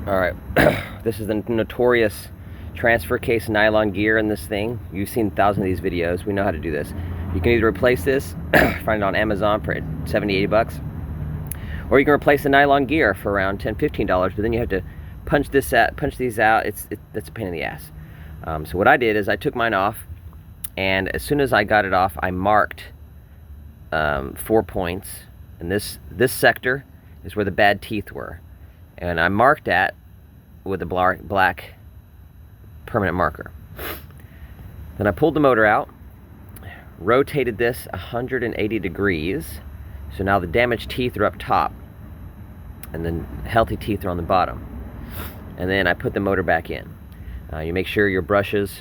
All right, this is the notorious transfer case nylon gear in this thing. You've seen thousands of these videos. We know how to do this. You can either replace this, find it on Amazon for 70, 80 bucks, or you can replace the nylon gear for around $10, $15, but then you have to punch these out. That's a pain in the ass. So what I did is I took mine off, and as soon as I got it off, I marked 4 points, and this sector is where the bad teeth were. And I marked that with a black permanent marker. Then I pulled the motor out, rotated this 180 degrees, so now the damaged teeth are up top, and then healthy teeth are on the bottom. And then I put the motor back in. You make sure your brushes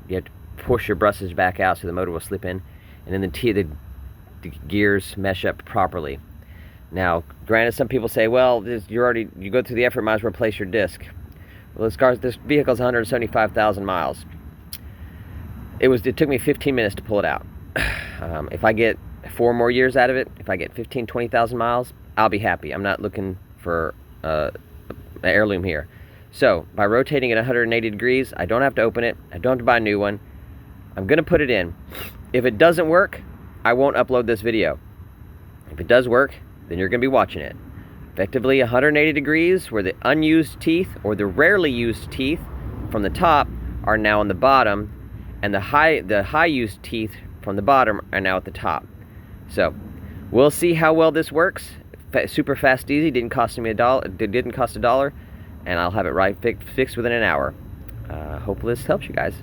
you have to push your brushes back out so the motor will slip in, and then the gears mesh up properly. Now, granted, some people say, well, you go through the effort, might as well replace your disc. Well, this vehicle's 175,000 miles. It took me 15 minutes to pull it out. If I get 4 more years out of it, if I get 15, 20,000 miles, I'll be happy. I'm not looking for an heirloom here. So, by rotating it 180 degrees, I don't have to open it. I don't have to buy a new one. I'm going to put it in. If it doesn't work, I won't upload this video. If it does work, then you're going to be watching it. Effectively 180 degrees, where the unused teeth, or the rarely used teeth from the top, are now on the bottom, and the high used teeth from the bottom are now at the top. So, we'll see how well this works. Super fast, easy, didn't cost me $1, and I'll have it fixed within an hour. Hopefully this helps you guys.